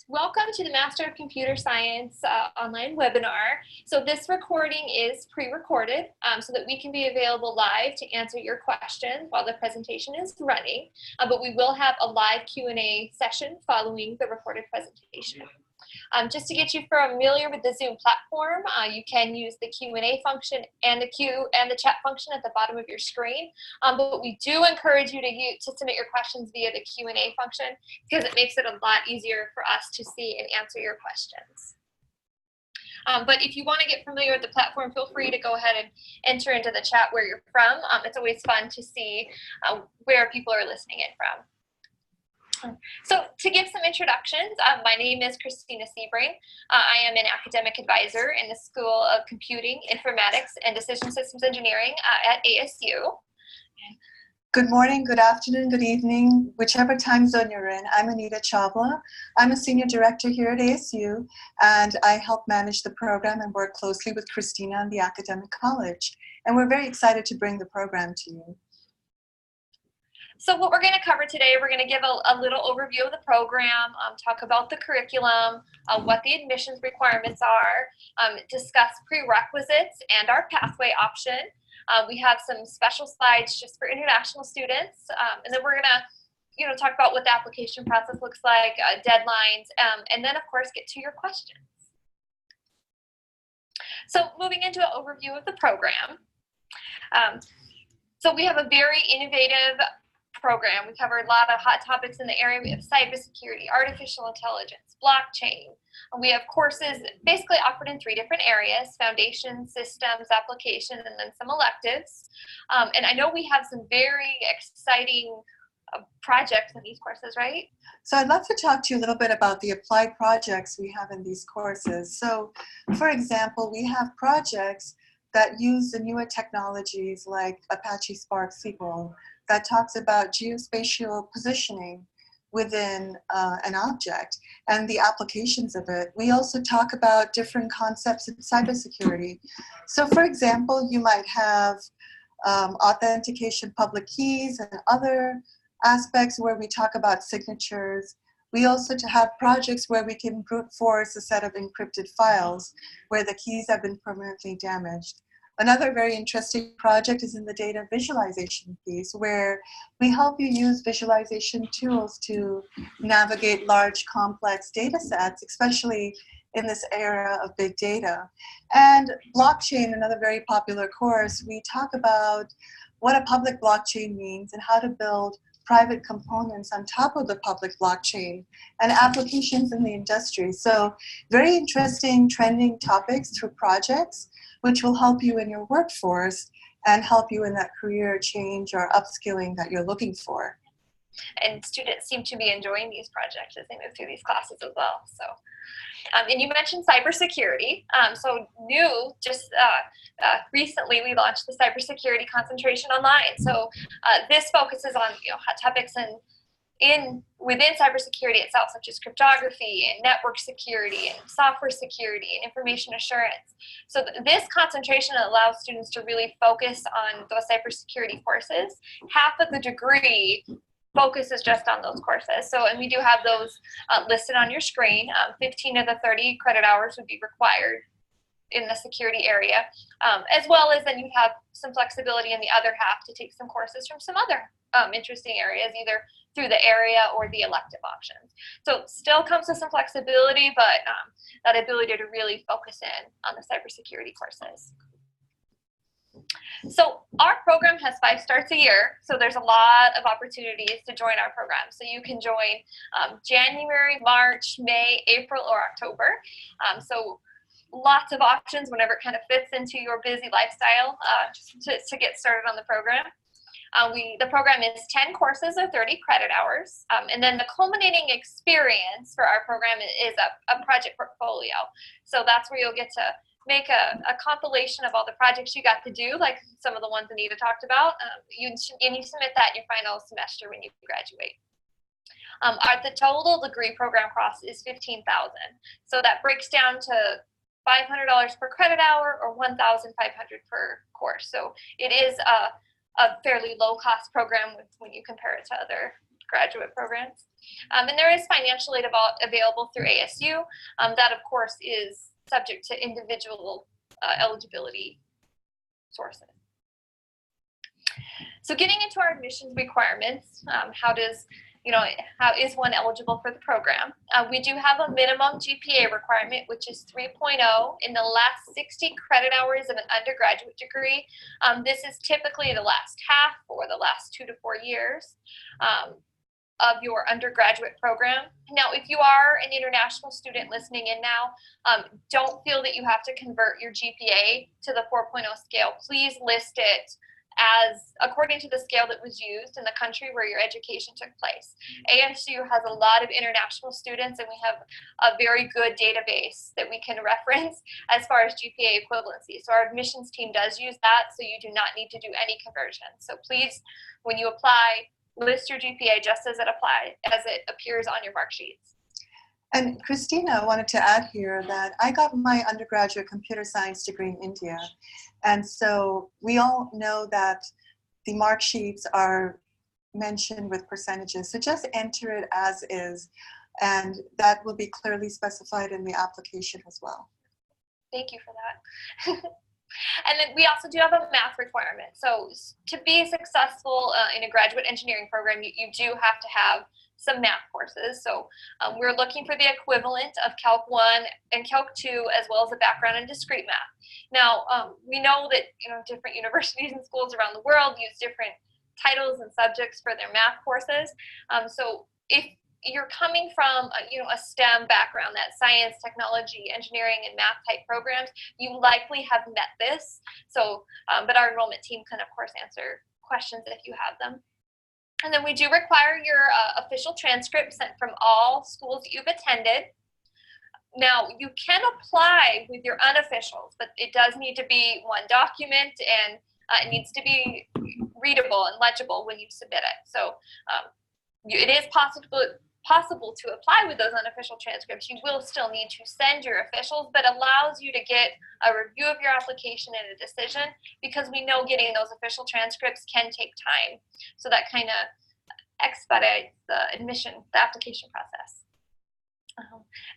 Welcome to the Master of Computer Science online webinar. So this recording is pre-recorded so that we can be available live to answer your questions while the presentation is running. But we will have a live Q&A session following the recorded presentation. Just to get you familiar with the Zoom platform, you can use the Q&A function and the chat function at the bottom of your screen. But we do encourage you to submit your questions via the Q&A function because it makes it a lot easier for us to see and answer your questions. But if you want to get familiar with the platform, feel free to go ahead and enter into the chat where you're from. It's always fun to see where people are listening in from. So to give some introductions, my name is Christina Sebring. I am an academic advisor in the School of Computing, Informatics, and Decision Systems Engineering at ASU. Good morning, good afternoon, good evening, whichever time zone you're in. I'm Anita Chabla. I'm a senior director here at ASU, and I help manage the program and work closely with Christina and the academic college. And we're very excited to bring the program to you. So what we're going to cover today, we're going to give a little overview of the program, talk about the curriculum, what the admissions requirements are, discuss prerequisites and our pathway option. We have some special slides just for international students, and then we're going to talk about what the application process looks like, deadlines, and then of course get to your questions. So moving into an overview of the program. So we have a very innovative program. We cover a lot of hot topics in the area. We have cybersecurity, artificial intelligence, blockchain. And we have courses basically offered in 3 different areas: foundation, systems, application, and then some electives. And I know we have some very exciting projects in these courses, right? So I'd love to talk to you a little bit about the applied projects we have in these courses. So for example, we have projects that use the newer technologies like Apache Spark SQL that talks about geospatial positioning within an object and the applications of it. We also talk about different concepts in cybersecurity. So for example, you might have authentication public keys and other aspects where we talk about signatures. We also have projects where we can brute force a set of encrypted files where the keys have been permanently damaged. Another very interesting project is in the data visualization piece, where we help you use visualization tools to navigate large, complex data sets, especially in this era of big data. And blockchain, another very popular course, we talk about what a public blockchain means and how to build private components on top of the public blockchain and applications in the industry. So very interesting trending topics through projects, which will help you in your workforce and help you in that career change or upskilling that you're looking for. And students seem to be enjoying these projects as they move through these classes as well. So, and you mentioned cybersecurity. So new, just recently we launched the cybersecurity concentration online. So this focuses on hot topics within cybersecurity itself, such as cryptography and network security and software security and information assurance. So this concentration allows students to really focus on those cybersecurity courses. Half of the degree focuses just on those courses. So, and we do have those listed on your screen. 15 of the 30 credit hours would be required in the security area, as well as then you have some flexibility in the other half to take some courses from some other interesting areas, either through the area or the elective options. So still comes with some flexibility, but that ability to really focus in on the cybersecurity courses. So our program has 5 starts a year, so there's a lot of opportunities to join our program. So you can join January, March, May, April, or October. So lots of options whenever it kind of fits into your busy lifestyle to get started on the program. The program is 10 courses or 30 credit hours. And then the culminating experience for our program is a project portfolio. So that's where you'll get to make a compilation of all the projects you got to do, like some of the ones Anita talked about. And you submit that in your final semester when you graduate. The total degree program cost is $15,000. So that breaks down to $500 per credit hour or $1,500 per course. So it is a fairly low cost program when you compare it to other graduate programs. And there is financial aid available through ASU. That, of course, is subject to individual eligibility sources. So getting into our admissions requirements, how is one eligible for the program? We do have a minimum GPA requirement, which is 3.0 in the last 60 credit hours of an undergraduate degree. This is typically the last half or the last 2 to 4 years of your undergraduate program. Now, if you are an international student listening in now, don't feel that you have to convert your GPA to the 4.0 scale. Please list it as according to the scale that was used in the country where your education took place. ASU has a lot of international students, and we have a very good database that we can reference as far as GPA equivalency. So our admissions team does use that, so you do not need to do any conversion. So please, when you apply, list your GPA just as it appears on your mark sheets. And Christina wanted to add here that I got my undergraduate computer science degree in India. And so we all know that the mark sheets are mentioned with percentages. So just enter it as is, and that will be clearly specified in the application as well. Thank you for that. And then we also do have a math requirement. So to be successful in a graduate engineering program, you do have to have some math courses. So we're looking for the equivalent of Calc 1 and Calc 2, as well as a background in discrete math. Now, we know that different universities and schools around the world use different titles and subjects for their math courses. So if you're coming from a STEM background, that science, technology, engineering, and math type programs, you likely have met this. So, but our enrollment team can, of course, answer questions if you have them. And then we do require your official transcript sent from all schools that you've attended. Now, you can apply with your unofficials, but it does need to be one document, and it needs to be readable and legible when you submit it. So it is possible to apply with those unofficial transcripts. You will still need to send your officials, but allows you to get a review of your application and a decision, because we know getting those official transcripts can take time. So that kind of expedites the application process.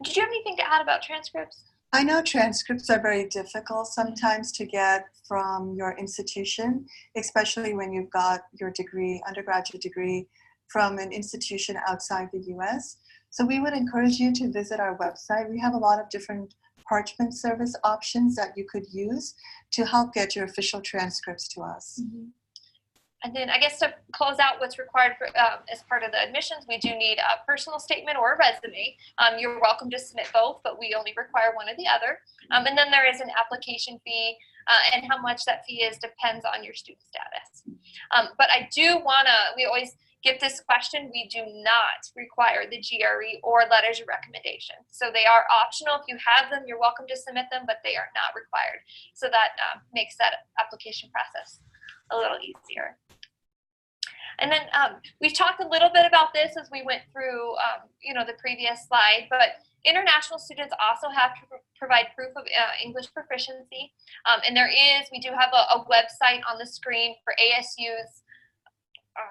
Did you have anything to add about transcripts? I know transcripts are very difficult sometimes to get from your institution, especially when you've got your degree, undergraduate degree, from an institution outside the US. So we would encourage you to visit our website. We have a lot of different parchment service options that you could use to help get your official transcripts to us. Mm-hmm. And then I guess to close out what's required for, as part of the admissions, we do need a personal statement or a resume. You're welcome to submit both, but we only require one or the other. And then there is an application fee, and how much that fee is depends on your student status. But I do we always get this question, we do not require the GRE or letters of recommendation. So they are optional. If you have them, you're welcome to submit them, but they are not required. So that makes that application process a little easier. And then we talked a little bit about this as we went through, the previous slide, but international students also have to provide proof of English proficiency. And we do have a website on the screen for ASU's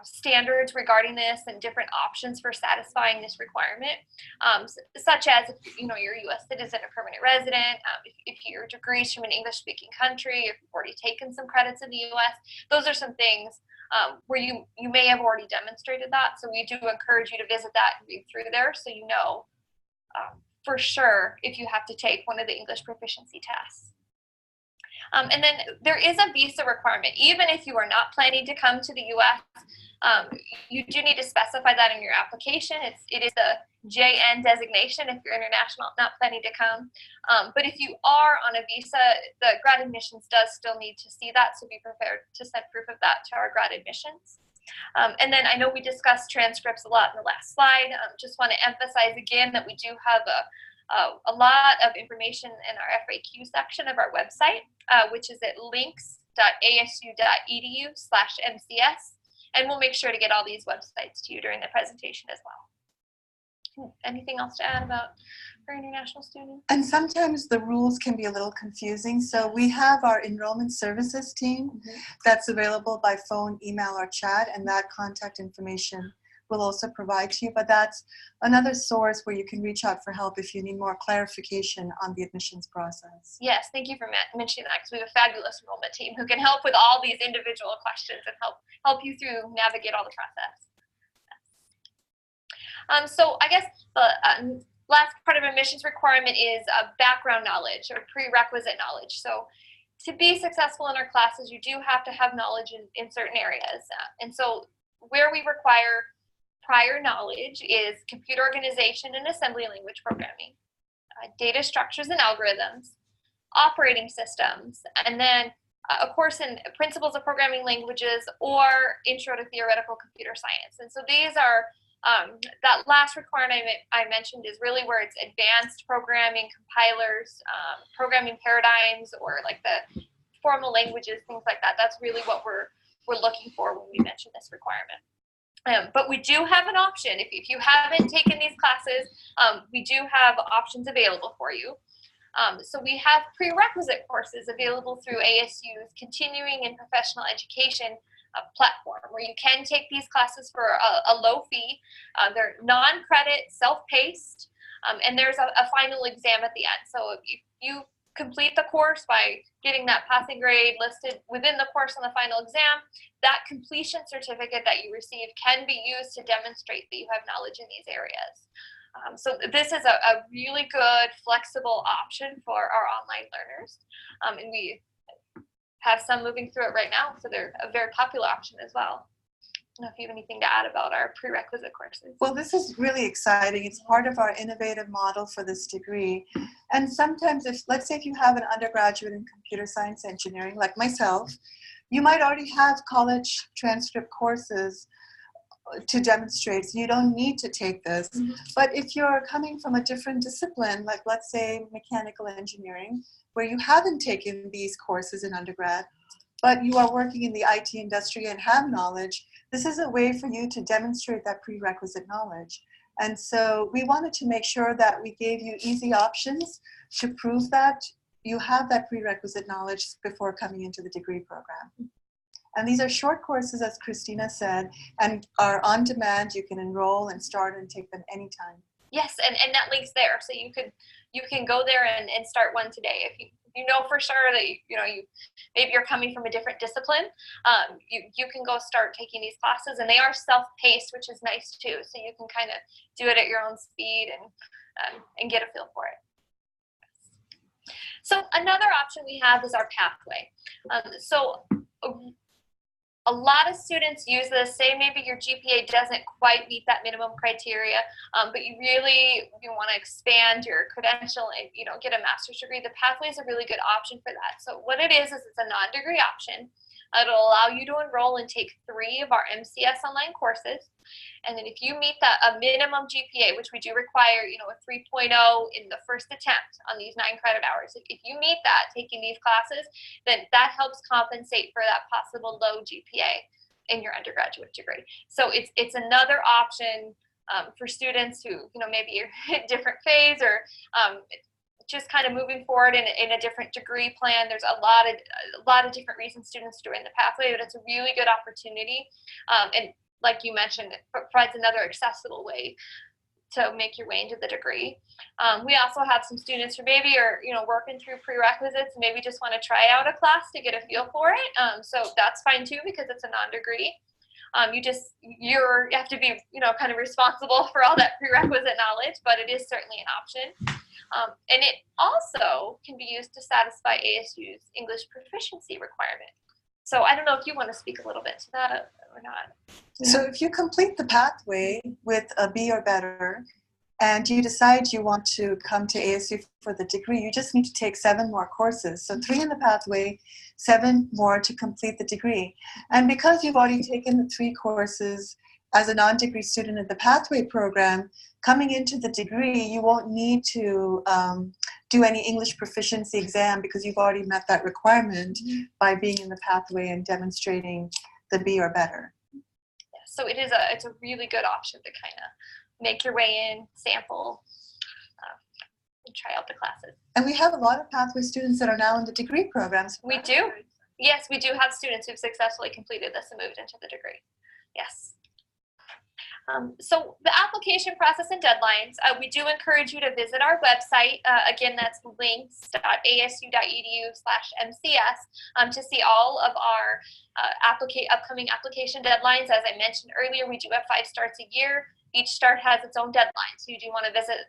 standards regarding this and different options for satisfying this requirement, such as if you're a U.S. citizen or permanent resident, if your degree is from an English-speaking country, if you've already taken some credits in the U.S. Those are some things where you may have already demonstrated that. So we do encourage you to visit that and read through there, so you know for sure if you have to take one of the English proficiency tests. And then there is a visa requirement. Even if you are not planning to come to the U.S., you do need to specify that in your application. It is the JN designation if you're international, not planning to come. But if you are on a visa, the grad admissions does still need to see that, so be prepared to send proof of that to our grad admissions. And then I know we discussed transcripts a lot in the last slide. Just want to emphasize again that we do have a lot of information in our FAQ section of our website, which is at links.asu.edu/MCS. And we'll make sure to get all these websites to you during the presentation as well. Anything else to add about for international students? And sometimes the rules can be a little confusing. So we have our enrollment services team that's available by phone, email, or chat, and that contact information will also provide to you, but that's another source where you can reach out for help if you need more clarification on the admissions process. Yes, thank you for mentioning that, because we have a fabulous enrollment team who can help with all these individual questions and help you through navigate all the process. So I guess the last part of admissions requirement is background knowledge or prerequisite knowledge. So to be successful in our classes, you do have to have knowledge in certain areas. And so where we require prior knowledge is computer organization and assembly language programming, data structures and algorithms, operating systems, and then a course in principles of programming languages or intro to theoretical computer science. And so these are, that last requirement I mentioned is really where it's advanced programming, compilers, programming paradigms, or like the formal languages, things like that. That's really what we're looking for when we mention this requirement. But we do have an option. If you haven't taken these classes, we do have options available for you. So we have prerequisite courses available through ASU's Continuing and Professional Education platform, where you can take these classes for a low fee. They're non-credit, self-paced, and there's a final exam at the end. So if you complete the course by getting that passing grade listed within the course on the final exam, that completion certificate that you receive can be used to demonstrate that you have knowledge in these areas. So this is a really good flexible option for our online learners, and we have some moving through it right now, so they're a very popular option as well. I don't know if you have anything to add about our prerequisite courses. Well, this is really exciting. It's part of our innovative model for this degree. And sometimes, let's say if you have an undergraduate in computer science engineering, like myself, you might already have college transcript courses to demonstrate, so you don't need to take this. Mm-hmm. But if you're coming from a different discipline, like let's say mechanical engineering, where you haven't taken these courses in undergrad, but you are working in the IT industry and have knowledge, this is a way for you to demonstrate that prerequisite knowledge. And so we wanted to make sure that we gave you easy options to prove that you have that prerequisite knowledge before coming into the degree program. And these are short courses, as Christina said, and are on demand. You can enroll and start and take them anytime. Yes, and that link's there, so you can go there and start one today. If you know for sure that maybe you're coming from a different discipline, you can go start taking these classes, and they are self-paced, which is nice too. So you can kind of do it at your own speed and get a feel for it. So another option we have is our pathway. A lot of students use this, say maybe your GPA doesn't quite meet that minimum criteria, but you really want to expand your credential and get a master's degree. The pathway is a really good option for that. So what it is it's a non-degree option. It'll allow you to enroll and take 3 of our MCS online courses. And then if you meet a minimum GPA, which we do require, a 3.0 in the first attempt on these 9 credit hours, if you meet that taking these classes, then that helps compensate for that possible low GPA in your undergraduate degree. So it's another option for students who, maybe you're in a different phase or just kind of moving forward in a different degree plan. There's a lot of different reasons students join the pathway, but it's a really good opportunity. And like you mentioned, it provides another accessible way to make your way into the degree. We also have some students who maybe are working through prerequisites and maybe just want to try out a class to get a feel for it. So that's fine too, because it's a non-degree. You have to be kind of responsible for all that prerequisite knowledge, but it is certainly an option. And it also can be used to satisfy ASU's English proficiency requirement. So I don't know if you want to speak a little bit to that or not. So if you complete the pathway with a B or better, and you decide you want to come to ASU for the degree, you just need to take 7 more courses. So 3 in the pathway, 7 more to complete the degree. And because you've already taken the 3 courses as a non-degree student in the pathway program, coming into the degree, you won't need to do any English proficiency exam because you've already met that requirement by being in the pathway and demonstrating the B or better. Yeah, so it's a really good option to kind of make your way in, sample, and try out the classes. And we have a lot of pathway students that are now in the degree programs. We do. Yes, we do have students who've successfully completed this and moved into the degree. Yes. So the application process and deadlines, we do encourage you to visit our website. Again, that's links.asu.edu/MCS to see all of our upcoming application deadlines. As I mentioned earlier, we do have 5 starts a year. Each start has its own deadline, so you do want to visit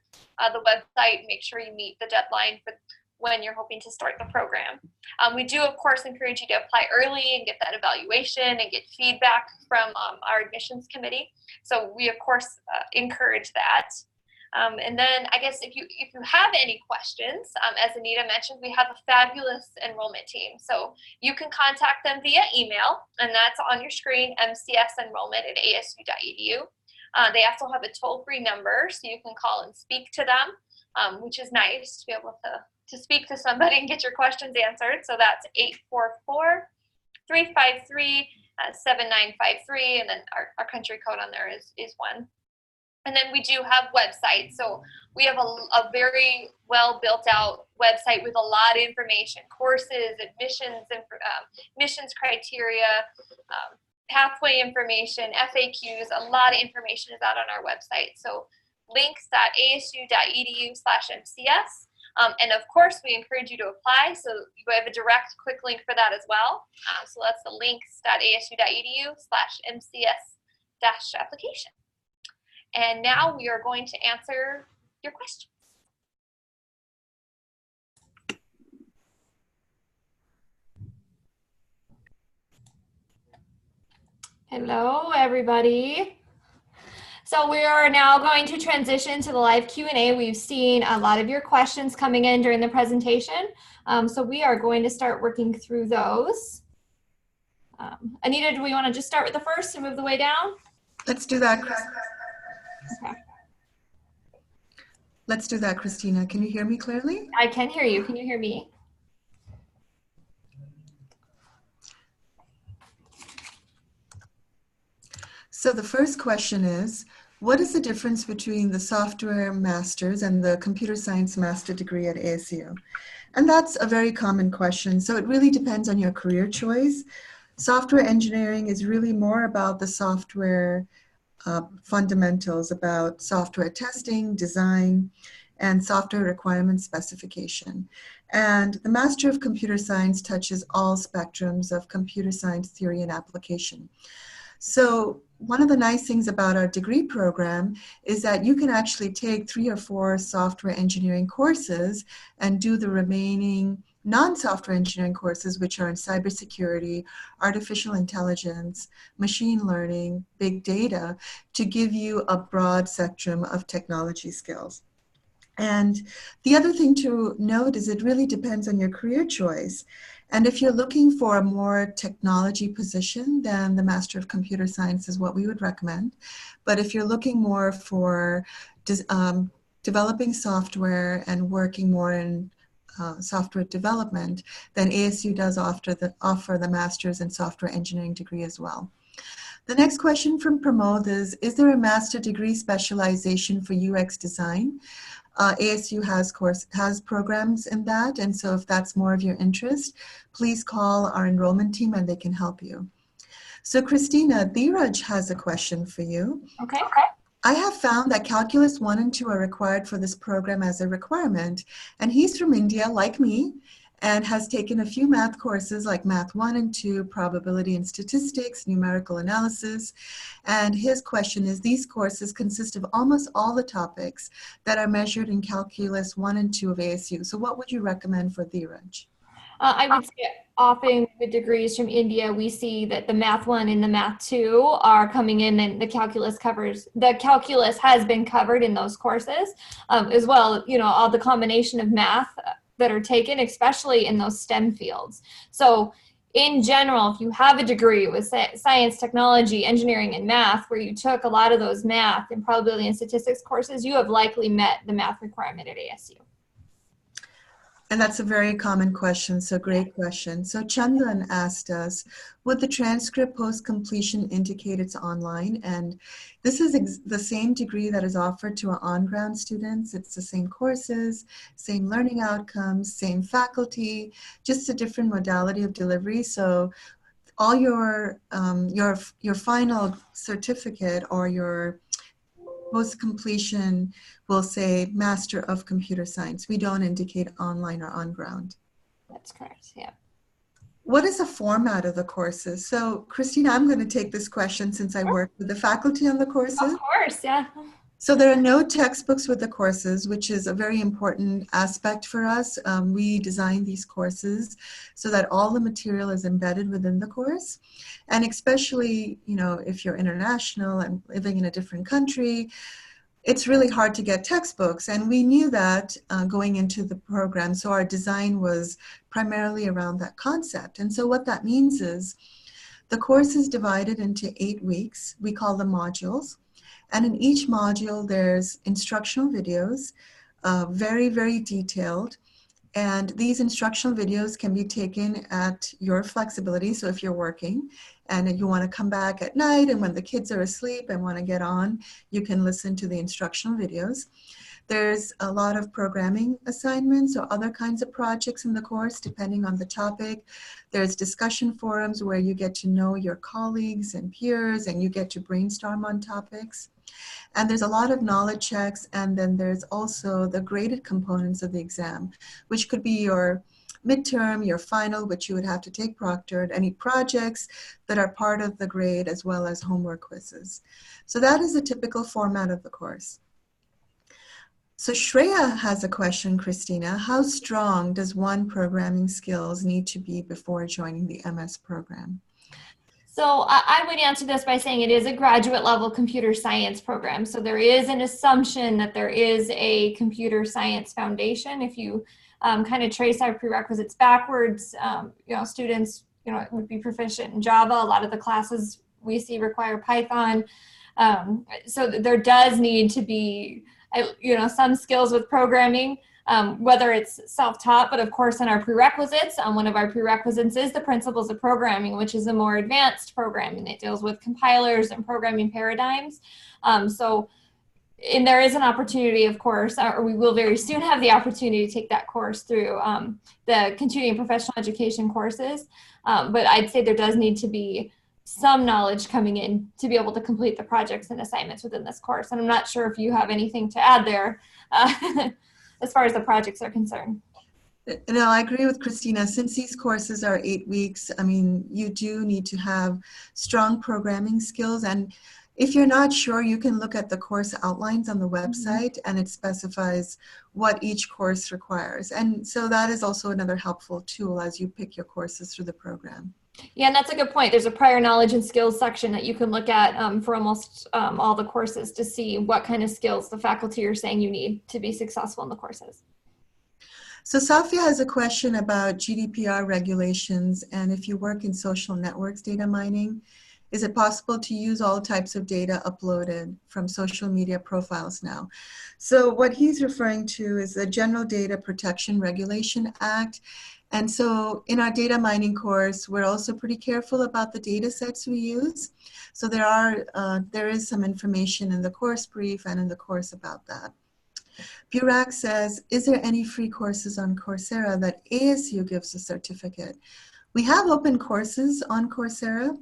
the website and make sure you meet the deadline for when you're hoping to start the program. We do, of course, encourage you to apply early and get that evaluation and get feedback from our admissions committee. So we, of course, encourage that. And then I guess if you have any questions, as Anita mentioned, we have a fabulous enrollment team. So you can contact them via email, and that's on your screen, mcsenrollment@asu.edu. They also have a toll-free number, so you can call and speak to them, which is nice to be able to speak to somebody and get your questions answered. So that's 844-353-7953, and then our country code on there is 1. And then we do have websites. So we have a very well built out website with a lot of information, courses, admissions criteria, pathway information, FAQs. A lot of information is out on our website. So links.asu.edu/MCS. And of course, we encourage you to apply. So you have a direct quick link for that as well. So that's the links.asu.edu/MCS-application. And now we are going to answer your questions. Hello, everybody. So we are now going to transition to the live Q&A. We've seen a lot of your questions coming in during the presentation. So we are going to start working through those. Anita, do we want to just start with the first and move the way down? Let's do that. Okay. Let's do that, Christina. Can you hear me clearly? I can hear you. Can you hear me? So the first question is, what is the difference between the software master's and the computer science master degree at ASU? And that's a very common question. So it really depends on your career choice. Software engineering is really more about the software fundamentals, about software testing, design, and software requirement specification. And the Master of Computer Science touches all spectrums of computer science theory and application. So one of the nice things about our degree program is that you can actually take 3 or 4 software engineering courses and do the remaining non-software engineering courses, which are in cybersecurity, artificial intelligence, machine learning, big data, to give you a broad spectrum of technology skills. And the other thing to note is it really depends on your career choice. And if you're looking for a more technology position, then the Master of Computer Science is what we would recommend. But if you're looking more for developing software and working more in software development, then ASU does offer the Master's in Software Engineering degree as well. The next question from Pramod is there a master degree specialization for UX design? ASU has programs in that, and so if that's more of your interest, please call our enrollment team and they can help you. So Christina, Dheeraj has a question for you. Okay. I have found that Calculus 1 and 2 are required for this program as a requirement, and he's from India, like me, and has taken a few math courses like Math 1 and 2, Probability and Statistics, Numerical Analysis, and his question is, these courses consist of almost all the topics that are measured in Calculus 1 and 2 of ASU. So what would you recommend for Dheeraj? I would say often with degrees from India, we see that the Math 1 and the Math 2 are coming in, and the calculus has been covered in those courses as well. You know, all the combination of math that are taken, especially in those STEM fields. So in general, if you have a degree with science, technology, engineering, and math, where you took a lot of those math and probability and statistics courses, you have likely met the math requirement at ASU. And that's a very common question, so great question. So Chandan asked us, would the transcript post-completion indicate it's online? And this is the same degree that is offered to our on-ground students. It's the same courses, same learning outcomes, same faculty, just a different modality of delivery. So all your final certificate or your post completion will say Master of Computer Science. We don't indicate online or on ground. That's correct, yeah. What is the format of the courses? So Christina, I'm going to take this question since I work with the faculty on the courses. Of course, yeah. So there are no textbooks with the courses, which is a very important aspect for us. We design these courses so that all the material is embedded within the course. And especially, you know, if you're international and living in a different country, it's really hard to get textbooks. And we knew that going into the program. So our design was primarily around that concept. And so what that means is the course is divided into 8 weeks. We call them modules. And in each module, there's instructional videos, very, very detailed. And these instructional videos can be taken at your flexibility. So if you're working and you want to come back at night and when the kids are asleep and want to get on, you can listen to the instructional videos. There's a lot of programming assignments or other kinds of projects in the course, depending on the topic. There's discussion forums where you get to know your colleagues and peers and you get to brainstorm on topics. And there's a lot of knowledge checks, and then there's also the graded components of the exam, which could be your midterm, your final, which you would have to take proctored, any projects that are part of the grade, as well as homework quizzes. So that is a typical format of the course. So Shreya has a question, Christina. How strong does one programming skills need to be before joining the MS program? So I would answer this by saying it is a graduate level computer science program. So there is an assumption that there is a computer science foundation. If you kind of trace our prerequisites backwards, you know, students, you know, would be proficient in Java. A lot of the classes we see require Python. So there does need to be, you know, some skills with programming. Whether it's self-taught, but of course in our prerequisites, one of our prerequisites is the principles of programming, which is a more advanced programming. It deals with compilers and programming paradigms. And there is an opportunity, of course, or we will very soon have the opportunity to take that course through the continuing professional education courses. But I'd say there does need to be some knowledge coming in to be able to complete the projects and assignments within this course. And I'm not sure if you have anything to add there. As far as the projects are concerned. No, I agree with Christina. Since these courses are 8 weeks, I mean, you do need to have strong programming skills. And if you're not sure, you can look at the course outlines on the website, and it specifies what each course requires. And so that is also another helpful tool as you pick your courses through the program. Yeah, and that's a good point. There's a prior knowledge and skills section that you can look at for almost all the courses to see what kind of skills the faculty are saying you need to be successful in the courses. So Safia has a question about GDPR regulations, and if you work in social networks data mining, is it possible to use all types of data uploaded from social media profiles now? So what he's referring to is the General Data Protection Regulation Act. And so in our data mining course, we're also pretty careful about the data sets we use. So there is some information in the course brief and in the course about that. Burak says, is there any free courses on Coursera that ASU gives a certificate? We have open courses on Coursera.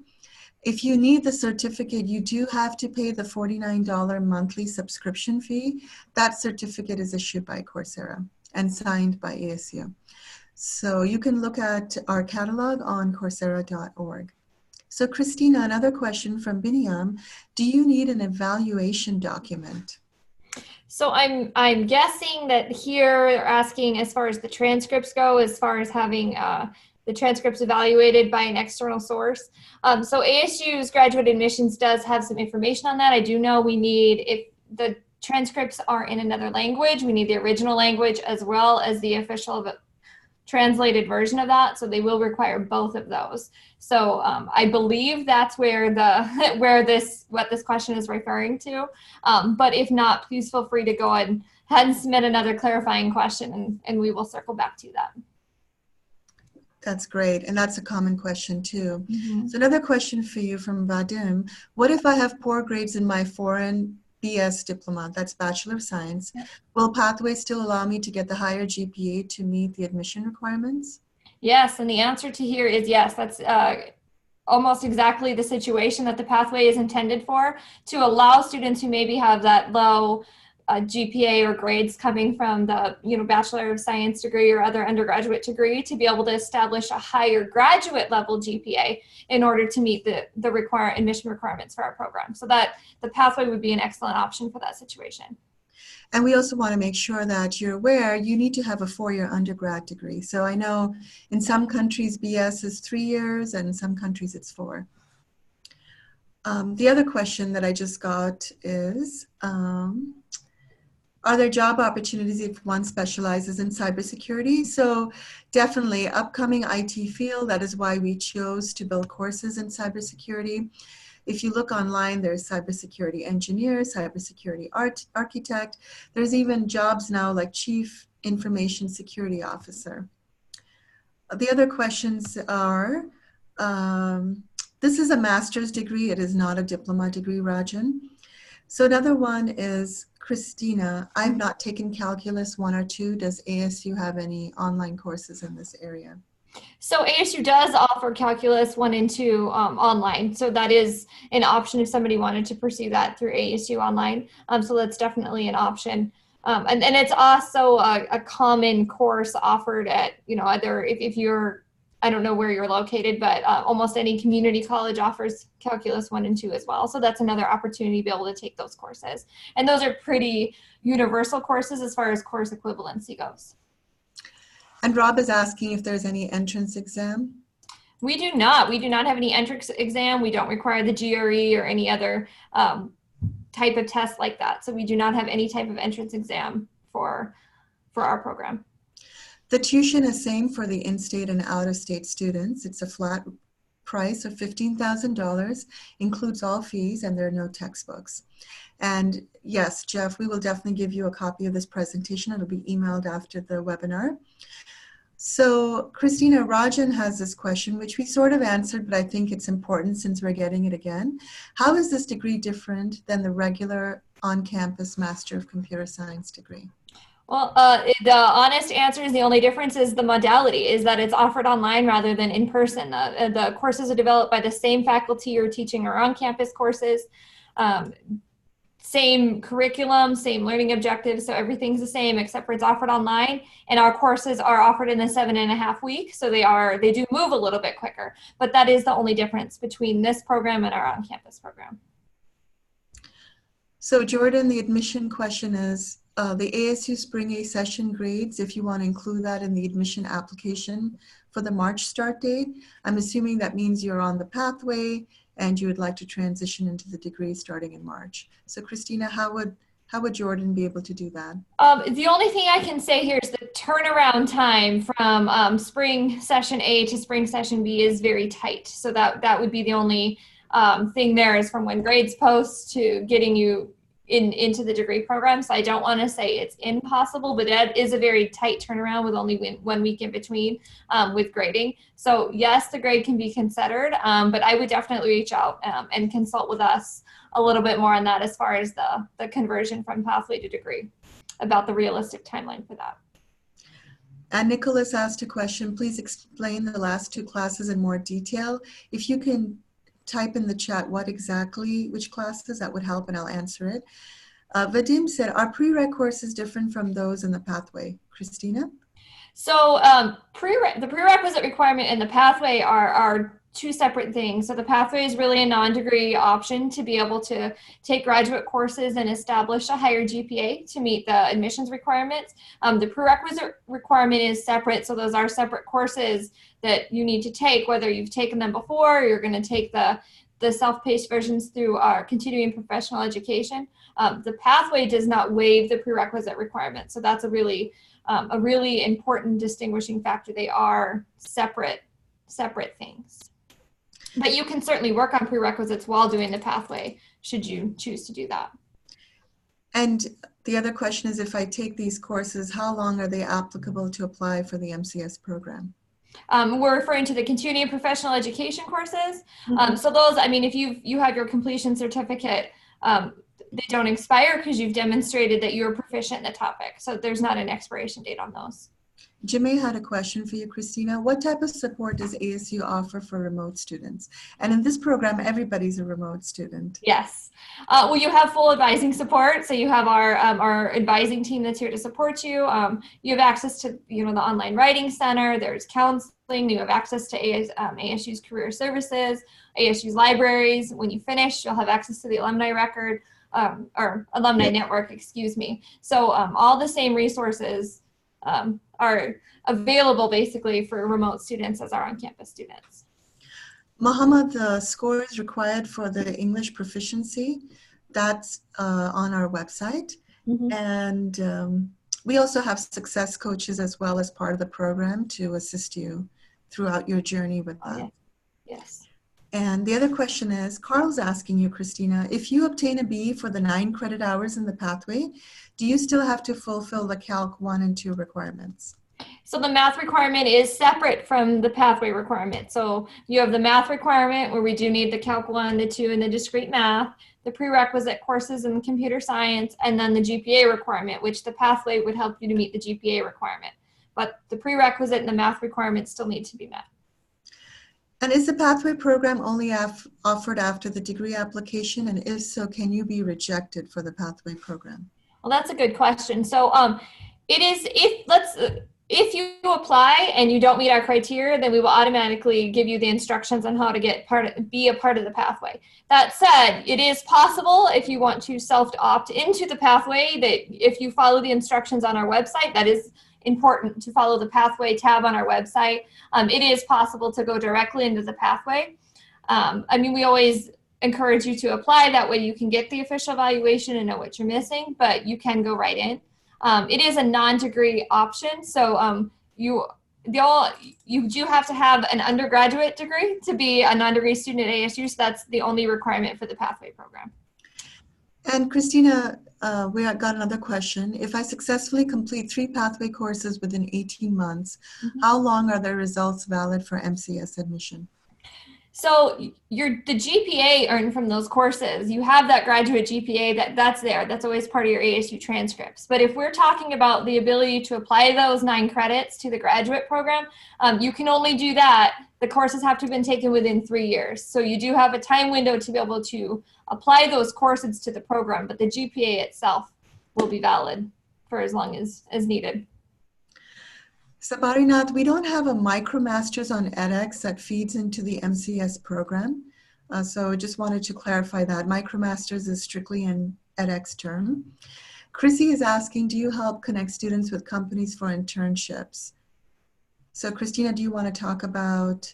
If you need the certificate, you do have to pay the $49 monthly subscription fee. That certificate is issued by Coursera and signed by ASU. So you can look at our catalog on Coursera.org. So Christina, another question from Biniam. Do you need an evaluation document? So I'm guessing that here they're asking as far as the transcripts go, as far as having the transcripts evaluated by an external source. So ASU's graduate admissions does have some information on that. I do know we need, if the transcripts are in another language, we need the original language as well as the official translated version of that, so they will require both of those. So I believe that's where what this question is referring to. But if not, please feel free to go ahead and submit another clarifying question, and we will circle back to that. That's great, and that's a common question too. Mm-hmm. So another question for you from Vadim. What if I have poor grades in my foreign BS diploma, that's Bachelor of Science, will Pathway still allow me to get the higher GPA to meet the admission requirements? Yes, and the answer to here is yes. That's almost exactly the situation that the pathway is intended for, to allow students who maybe have that low GPA or grades coming from the Bachelor of Science degree or other undergraduate degree to be able to establish a higher graduate level GPA in order to meet the admission requirements for our program. So that the pathway would be an excellent option for that situation. And we also want to make sure that you're aware you need to have a 4-year undergrad degree. So I know in some countries BS is 3 years and in some countries it's 4. The other question that I just got is, are there job opportunities if one specializes in cybersecurity? So definitely upcoming IT field, that is why we chose to build courses in cybersecurity. If you look online, there's cybersecurity engineer, cybersecurity architect. There's even jobs now like chief information security officer. The other questions are, this is a master's degree. It is not a diploma degree, Rajan. So another one is Christina. I've not taken calculus 1 or 2. Does ASU have any online courses in this area? So ASU does offer calculus 1 and 2 online. So that is an option if somebody wanted to pursue that through ASU online. So that's definitely an option. And it's also a common course offered at, either if you're, I don't know where you're located, but almost any community college offers calculus 1 and 2 as well. So that's another opportunity to be able to take those courses. And those are pretty universal courses as far as course equivalency goes. And Rob is asking if there's any entrance exam. We do not. We do not have any entrance exam. We don't require the GRE or any other type of test like that. So we do not have any type of entrance exam for our program. The tuition is same for the in-state and out-of-state students. It's a flat price of $15,000, includes all fees, and there are no textbooks. And yes, Jeff, we will definitely give you a copy of this presentation. It'll be emailed after the webinar. So Christina, Rajan has this question, which we sort of answered, but I think it's important since we're getting it again. How is this degree different than the regular on-campus Master of Computer Science degree? Well, the honest answer is the only difference is the modality, is that it's offered online rather than in person. The courses are developed by the same faculty who are teaching our on-campus courses. Same curriculum, same learning objectives, so everything's the same except for it's offered online, and our courses are offered in the 7.5 weeks, so they do move a little bit quicker, but that is the only difference between this program and our on-campus program. So Jordan, the admission question is, the ASU Spring A session grades, if you want to include that in the admission application for the March start date, I'm assuming that means you're on the pathway and you would like to transition into the degree starting in March. So Christina, how would Jordan be able to do that? The only thing I can say here is the turnaround time from spring session A to spring session B is very tight. So that would be the only thing there is from when grades post to getting you into the degree program. So I don't want to say it's impossible, but that is a very tight turnaround with only 1 week in between with grading. So yes, the grade can be considered, but I would definitely reach out and consult with us a little bit more on that as far as the conversion from pathway to degree, about the realistic timeline for that. And Nicholas asked a question, please explain the last 2 classes in more detail. If you can type in the chat which classes, that would help, and I'll answer it. Vadim said, are prereq courses different from those in the pathway? Christina? So the prerequisite requirement and the pathway are 2 separate things. So the pathway is really a non-degree option to be able to take graduate courses and establish a higher GPA to meet the admissions requirements. The prerequisite requirement is separate. So those are separate courses that you need to take, whether you've taken them before or you're going to take the self-paced versions through our continuing professional education. The pathway does not waive the prerequisite requirement. So that's a really important distinguishing factor. They are separate things. But you can certainly work on prerequisites while doing the pathway, should you choose to do that. And the other question is, if I take these courses, how long are they applicable to apply for the MCS program? We're referring to the continuing professional education courses. Mm-hmm. So those, I mean, if you have your completion certificate, they don't expire because you've demonstrated that you're proficient in the topic. So there's not an expiration date on those. Jimmy had a question for you, Christina. What type of support does ASU offer for remote students? And in this program, everybody's a remote student. Yes. Well, you have full advising support. So you have our advising team that's here to support you. You have access to, the online writing center. There's counseling. You have access to ASU's career services, ASU's libraries. When you finish, you'll have access to the alumni record, or alumni network, excuse me. So all the same resources are available basically for remote students as our on-campus students. Muhammad, the scores required for the English proficiency, that's on our website. Mm-hmm. And we also have success coaches as well as part of the program to assist you throughout your journey with that. Oh, yes. And the other question is, Carl's asking you, Christina, if you obtain a B for the 9 credit hours in the pathway, do you still have to fulfill the Calc 1 and 2 requirements? So the math requirement is separate from the pathway requirement. So you have the math requirement where we do need the Calc 1, the 2, and the discrete math, the prerequisite courses in computer science, and then the GPA requirement, which the pathway would help you to meet the GPA requirement. But the prerequisite and the math requirements still need to be met. And is the pathway program only offered after the degree application? And if so, can you be rejected for the pathway program? Well, that's a good question. So it is, if you apply and you don't meet our criteria, then we will automatically give you the instructions on how to be a part of the pathway. That said, it is possible if you want to self-opt into the pathway that if you follow the instructions on our website, that is important to follow the pathway tab on our website. It is possible to go directly into the pathway. We always encourage you to apply. That way you can get the official evaluation and know what you're missing, but you can go right in. It is a non-degree option, so you do have to have an undergraduate degree to be a non-degree student at ASU, so that's the only requirement for the pathway program. And Christina, we got another question. If I successfully complete 3 pathway courses within 18 months, how long are the results valid for MCS admission? So the GPA earned from those courses, you have that graduate GPA that's there. That's always part of your ASU transcripts. But if we're talking about the ability to apply those 9 credits to the graduate program, you can only do that. The courses have to have been taken within 3 years. So you do have a time window to be able to apply those courses to the program, but the GPA itself will be valid for as long as needed. Sabarinath, we don't have a MicroMasters on edX that feeds into the MCS program. So just wanted to clarify that. MicroMasters is strictly an edX term. Chrissy is asking, do you help connect students with companies for internships? So Christina, do you want to talk about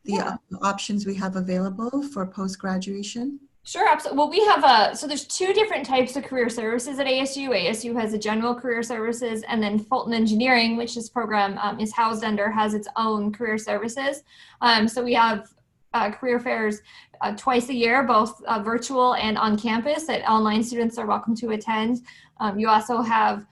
the options we have available for post-graduation? Sure, absolutely. Well, we have so there's 2 different types of career services at ASU. ASU has a general career services, and then Fulton Engineering, which this program is housed under, has its own career services. So we have career fairs twice a year, both virtual and on campus, that online students are welcome to attend. You also have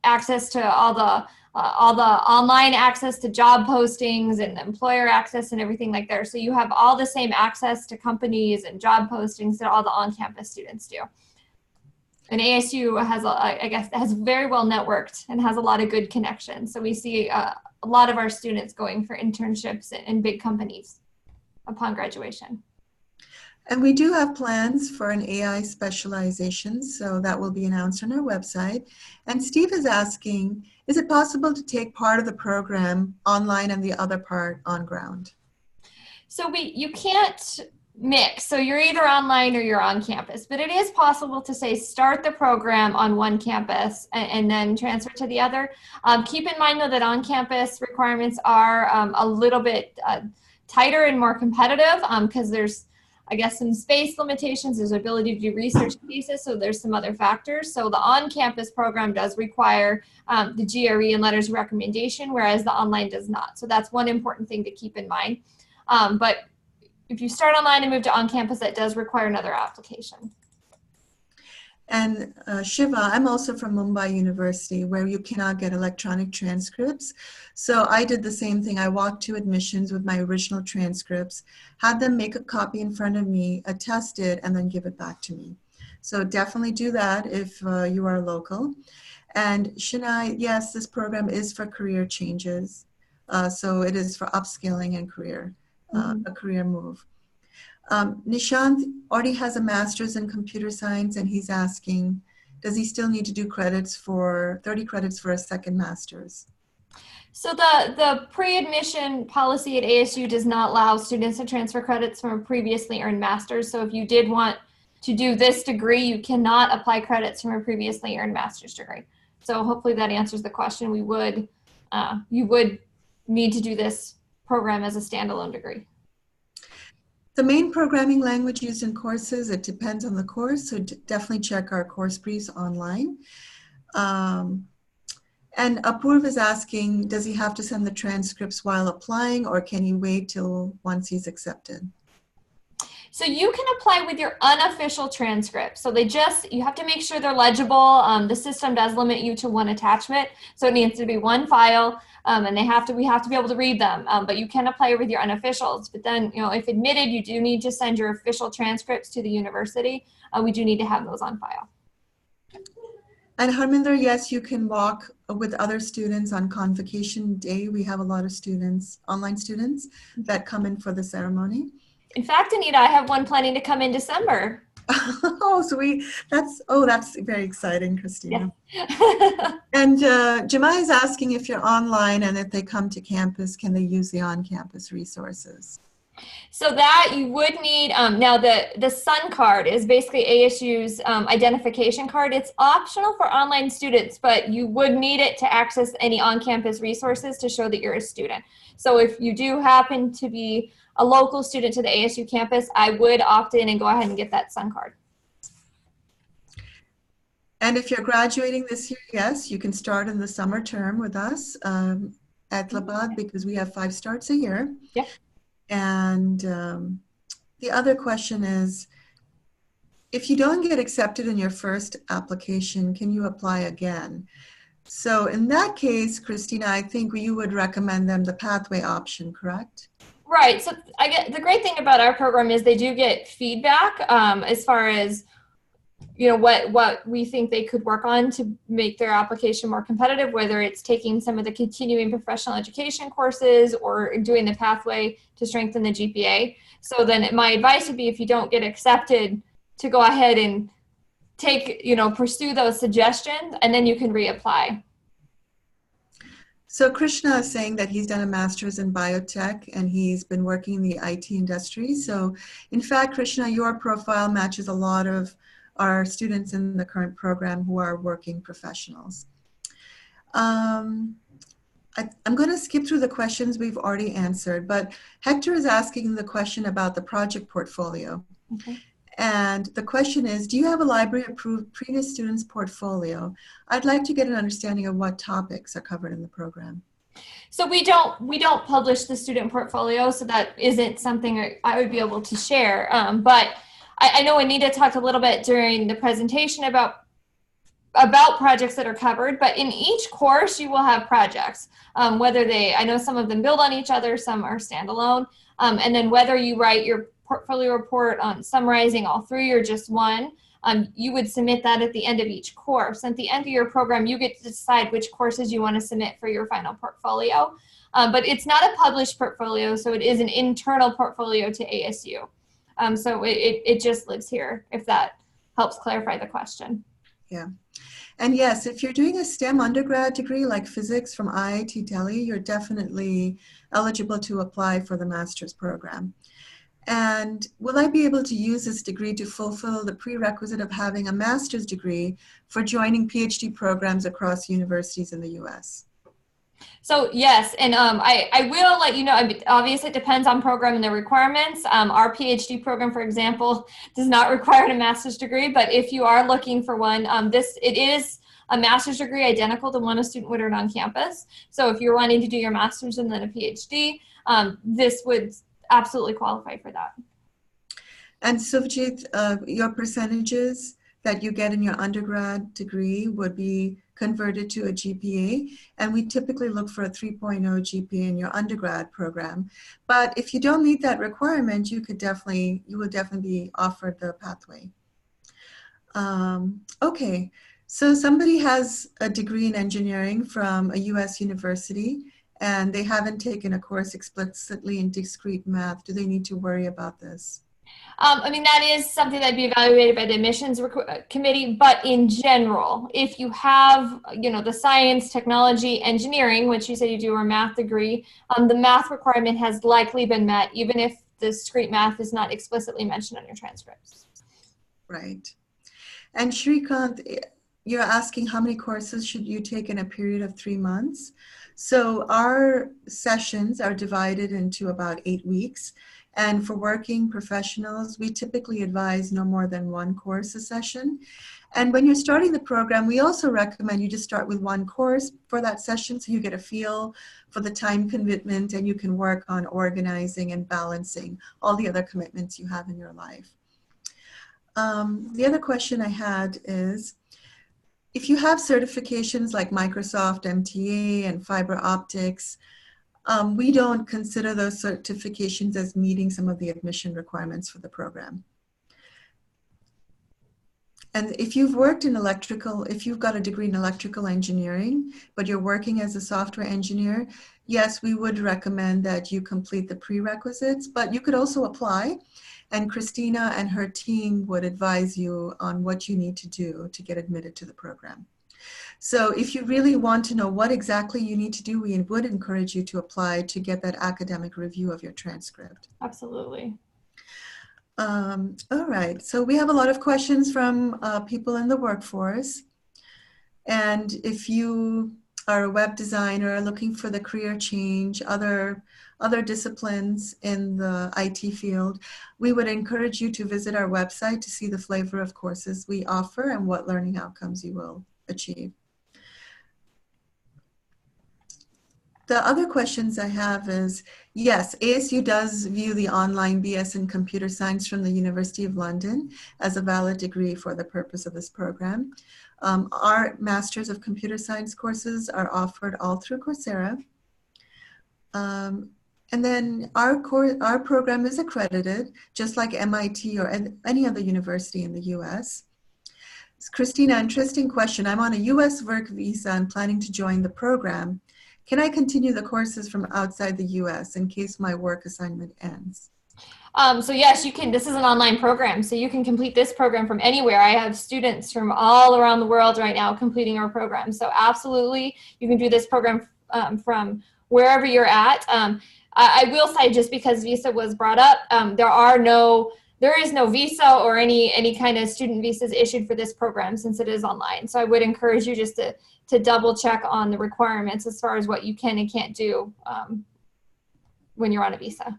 access to all the online access to job postings and employer access and everything like that. So you have all the same access to companies and job postings that all the on-campus students do. And ASU has very well networked and has a lot of good connections. So we see a lot of our students going for internships in big companies upon graduation. And we do have plans for an AI specialization, so that will be announced on our website. And Steve is asking, is it possible to take part of the program online and the other part on ground? So you can't mix. So you're either online or you're on campus, but it is possible to say start the program on one campus and then transfer to the other. Keep in mind though that on-campus requirements are a little bit tighter and more competitive because there's some space limitations, there's ability to do research pieces, so there's some other factors. So the on-campus program does require the GRE and letters of recommendation, whereas the online does not. So that's one important thing to keep in mind. But if you start online and move to on-campus, that does require another application. And Shiva, I'm also from Mumbai University, where you cannot get electronic transcripts. So I did the same thing. I walked to admissions with my original transcripts, had them make a copy in front of me, attest it, and then give it back to me. So definitely do that if you are local. And Shania, yes, this program is for career changes. So it is for upskilling and career, a career move. Nishant already has a master's in computer science, and he's asking, does he still need to do 30 credits for a second master's? So the pre-admission policy at ASU does not allow students to transfer credits from a previously earned master's. So if you did want to do this degree, you cannot apply credits from a previously earned master's degree. So hopefully that answers the question. You would need to do this program as a standalone degree. The main programming language used in courses, it depends on the course, so definitely check our course briefs online. And Apurv is asking, does he have to send the transcripts while applying, or can he wait till once he's accepted? So you can apply with your unofficial transcript. So you have to make sure they're legible. The system does limit you to one attachment. So it needs to be one file, and we have to be able to read them. But you can apply with your unofficials. But then, if admitted, you do need to send your official transcripts to the university. We do need to have those on file. And Harminder, yes, you can walk with other students on Convocation Day. We have a lot of students, online students, that come in for the ceremony. In fact, Anita, I have one planning to come in December. Oh, sweet. That's very exciting, Christina. Yeah. And Jemai is asking if you're online and if they come to campus, can they use the on-campus resources? So that you would need, now the Sun card is basically ASU's identification card. It's optional for online students, but you would need it to access any on-campus resources to show that you're a student. So if you do happen to be a local student to the ASU campus, I would opt in and go ahead and get that Sun card. And if you're graduating this year, yes, you can start in the summer term with us at Labad, because we have 5 starts a year. Yeah. And the other question is, if you don't get accepted in your first application, can you apply again? So in that case, Christina, I think you would recommend them the pathway option, correct? Right. So the great thing about our program is they do get feedback as far as what we think they could work on to make their application more competitive, whether it's taking some of the continuing professional education courses or doing the pathway to strengthen the GPA. So then my advice would be, if you don't get accepted, to go ahead and pursue those suggestions, and then you can reapply. So Krishna is saying that he's done a master's in biotech and he's been working in the IT industry. So in fact, Krishna, your profile matches a lot of our students in the current program who are working professionals. I'm going to skip through the questions we've already answered, but Hector is asking the question about the project portfolio. Okay. And the question is, do you have a library approved previous students portfolio? I'd like to get an understanding of what topics are covered in the program. So we don't publish the student portfolio, so that isn't something I would be able to share. But I know Anita talked a little bit during the presentation about projects that are covered, but in each course you will have projects, I know some of them build on each other, some are standalone, and then whether you write your portfolio report on summarizing all 3 or just one, you would submit that at the end of each course. At the end of your program, you get to decide which courses you want to submit for your final portfolio, but it's not a published portfolio, so it is an internal portfolio to ASU. So it just lives here, if that helps clarify the question. Yeah. And yes, if you're doing a STEM undergrad degree like physics from IIT Delhi, you're definitely eligible to apply for the master's program. And will I be able to use this degree to fulfill the prerequisite of having a master's degree for joining PhD programs across universities in the US? So yes, and I will let you know, obviously it depends on program and the requirements. Our PhD program, for example, does not require a master's degree, but if you are looking for one, it is a master's degree identical to one a student would earn on campus. So if you're wanting to do your master's and then a PhD, this would absolutely qualify for that. And Suvjit, your percentages that you get in your undergrad degree would be converted to a GPA, and we typically look for a 3.0 GPA in your undergrad program. But if you don't meet that requirement, you will definitely be offered the pathway. Okay, So somebody has a degree in engineering from a US university and they haven't taken a course explicitly in discrete math. Do they need to worry about this? I mean, that is something that'd be evaluated by the admissions committee, but in general, if you have, the science, technology, engineering, which you said you do, or math degree, the math requirement has likely been met, even if the discrete math is not explicitly mentioned on your transcripts. Right. And Shrikant, you're asking how many courses should you take in a period of 3 months? So our sessions are divided into about 8 weeks. And for working professionals, we typically advise no more than 1 course a session. And when you're starting the program, we also recommend you just start with 1 course for that session so you get a feel for the time commitment and you can work on organizing and balancing all the other commitments you have in your life. The other question I had is, if you have certifications like Microsoft MTA and fiber optics, we don't consider those certifications as meeting some of the admission requirements for the program. And if you've worked in electrical, if you've got a degree in electrical engineering, but you're working as a software engineer, yes, we would recommend that you complete the prerequisites, but you could also apply. And Christina and her team would advise you on what you need to do to get admitted to the program. So if you really want to know what exactly you need to do, we would encourage you to apply to get that academic review of your transcript. Absolutely. All right, so we have a lot of questions from people in the workforce. And if you are a web designer looking for the career change, other disciplines in the IT field, we would encourage you to visit our website to see the flavor of courses we offer and what learning outcomes you will achieve. The other questions I have is, yes, ASU does view the online BS in Computer Science from the University of London as a valid degree for the purpose of this program. Our Masters of Computer Science courses are offered all through Coursera. And then our program is accredited, just like MIT or any other university in the US. Christina, interesting question. I'm on a US work visa and planning to join the program. Can I continue the courses from outside the US in case my work assignment ends? So yes, you can. This is an online program, so you can complete this program from anywhere. I have students from all around the world right now completing our program. So absolutely, you can do this program from wherever you're at. I will say, just because visa was brought up, there is no visa or any kind of student visas issued for this program since it is online. So I would encourage you just to double check on the requirements as far as what you can and can't do when you're on a visa.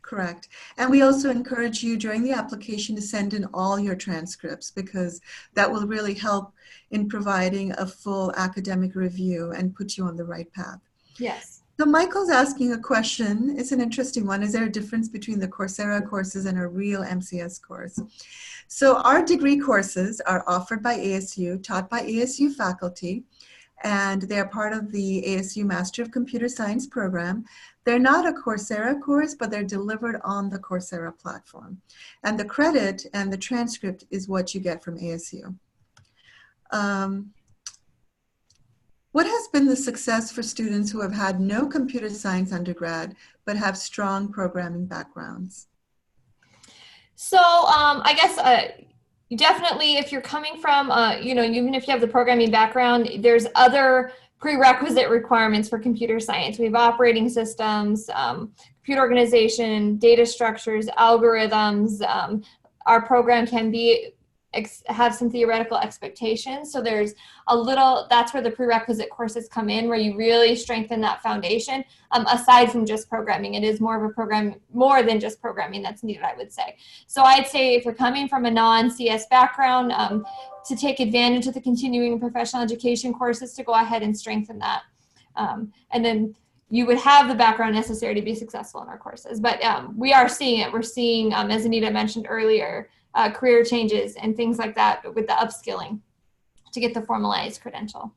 Correct. And we also encourage you during the application to send in all your transcripts, because that will really help in providing a full academic review and put you on the right path. Yes. So Michael's asking a question. It's an interesting one. Is there a difference between the Coursera courses and a real MCS course? So our degree courses are offered by ASU, taught by ASU faculty, and they're part of the ASU Master of Computer Science program. They're not a Coursera course, but they're delivered on the Coursera platform. And the credit and the transcript is what you get from ASU. What has been the success for students who have had no computer science undergrad, but have strong programming backgrounds? So I guess definitely, if you're coming from, even if you have the programming background, there's other prerequisite requirements for computer science. We have operating systems, computer organization, data structures, algorithms. Our program can have some theoretical expectations. So there's that's where the prerequisite courses come in, where you really strengthen that foundation. Aside from just programming, it is more of a program, more than just programming that's needed, I would say. So I'd say if you're coming from a non-CS background, to take advantage of the continuing and professional education courses, to go ahead and strengthen that. And then you would have the background necessary to be successful in our courses. But we are seeing it. We're seeing, as Anita mentioned earlier, career changes and things like that with the upskilling to get the formalized credential.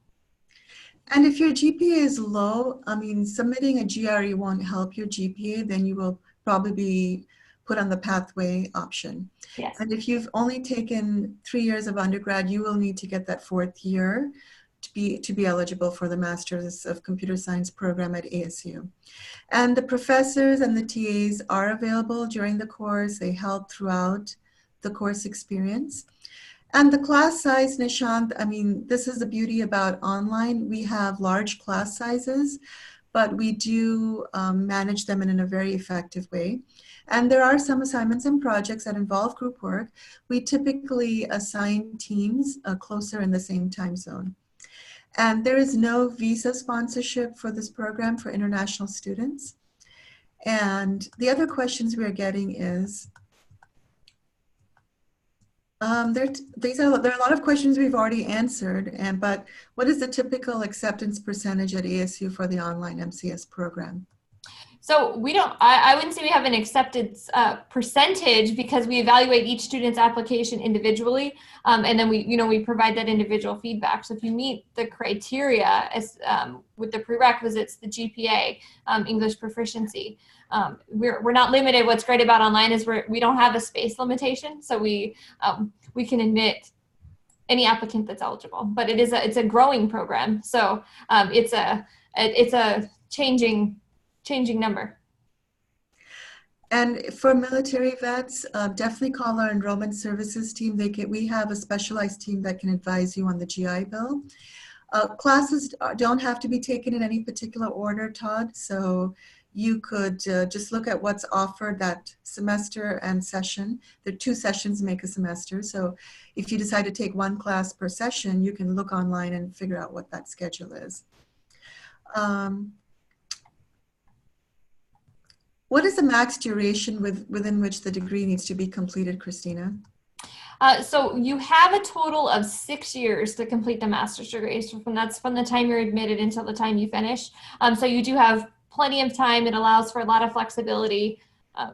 And if your GPA is low, I mean, submitting a GRE won't help your GPA, then you will probably be put on the pathway option. Yes. And if you've only taken 3 years of undergrad, you will need to get that 4th year to be eligible for the Masters of Computer Science program at ASU. And the professors and the TAs are available during the course. They help throughout the course experience. And the class size, Nishant, I mean, this is the beauty about online. We have large class sizes, but we do manage them in a very effective way. And there are some assignments and projects that involve group work. We typically assign teams closer in the same time zone. And there is no visa sponsorship for this program for international students. And the other questions we are getting is, there are a lot of questions we've already answered, but what is the typical acceptance percentage at ASU for the online MCS program? So we don't, I wouldn't say we have an acceptance percentage, because we evaluate each student's application individually. And then we provide that individual feedback. So if you meet the criteria with the prerequisites, the GPA, English proficiency, we're not limited. What's great about online is we don't have a space limitation. So we can admit any applicant that's eligible, but it's a growing program. So it's a changing number. And for military vets, definitely call our enrollment services team. We have a specialized team that can advise you on the GI Bill. Classes don't have to be taken in any particular order, Todd. So you could just look at what's offered that semester and session. The 2 sessions make a semester. So if you decide to take 1 class per session, you can look online and figure out what that schedule is. What is the max duration within which the degree needs to be completed, Christina? So you have a total of 6 years to complete the master's degree. So that's from the time you're admitted until the time you finish. So you do have plenty of time. It allows for a lot of flexibility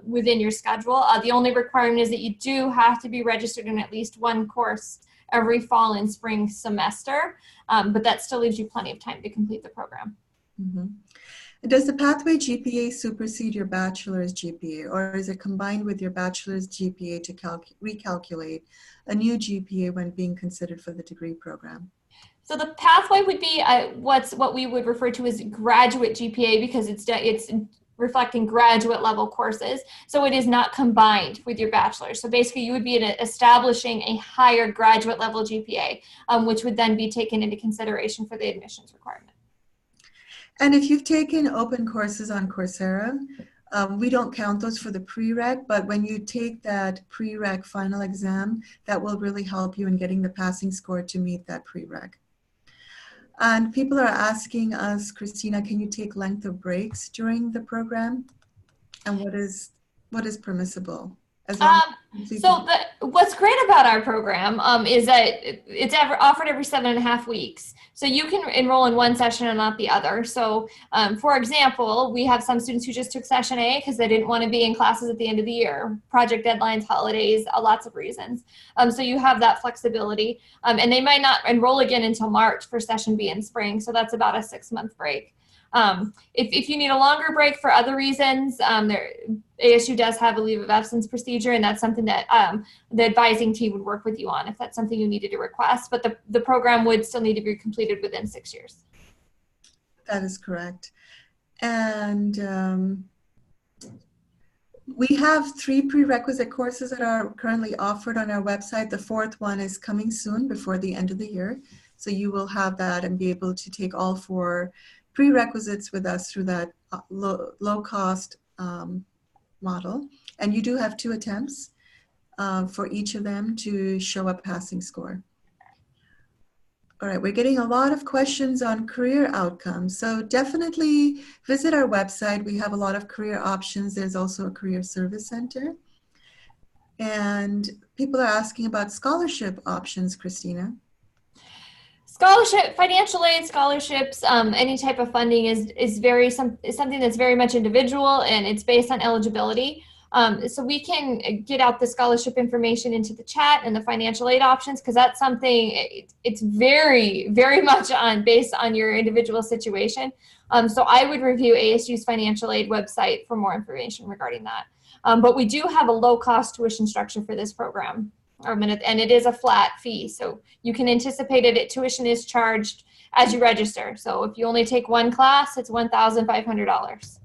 within your schedule. The only requirement is that you do have to be registered in at least 1 course every fall and spring semester, but that still leaves you plenty of time to complete the program. Mm-hmm. Does the pathway GPA supersede your bachelor's GPA, or is it combined with your bachelor's GPA to recalculate a new GPA when being considered for the degree program? So the pathway would be what we would refer to as graduate GPA, because it's reflecting graduate level courses. So it is not combined with your bachelor's. So basically you would be establishing a higher graduate level GPA, which would then be taken into consideration for the admissions requirement. And if you've taken open courses on Coursera, we don't count those for the prereq, but when you take that prereq final exam, that will really help you in getting the passing score to meet that prereq. And people are asking us, Christina, can you take length of breaks during the program? And what is permissible? What's great about our program is that it's offered every 7.5 weeks. So you can enroll in one session and not the other. So for example, we have some students who just took session A because they didn't want to be in classes at the end of the year, project deadlines, holidays, lots of reasons. So you have that flexibility, and they might not enroll again until March for session B in spring. So that's about a 6-month break. If you need a longer break for other reasons, ASU does have a leave of absence procedure, and that's something that the advising team would work with you on if that's something you needed to request, but the program would still need to be completed within 6 years. That is correct. And we have 3 prerequisite courses that are currently offered on our website. The 4th one is coming soon before the end of the year. So you will have that and be able to take all 4 prerequisites with us through that low cost model. And you do have 2 attempts for each of them to show a passing score. All right, we're getting a lot of questions on career outcomes. So definitely visit our website. We have a lot of career options. There's also a career service center. And people are asking about scholarship options, Christina. Scholarship, financial aid, scholarships, any type of funding is something that's very much individual, and it's based on eligibility. So we can get out the scholarship information into the chat and the financial aid options, because that's something, it's very, very much based on your individual situation. So I would review ASU's financial aid website for more information regarding that. But we do have a low-cost tuition structure for this program, and it is a flat fee. So you can anticipate it. Tuition is charged as you register. So if you only take one class, it's $1,500.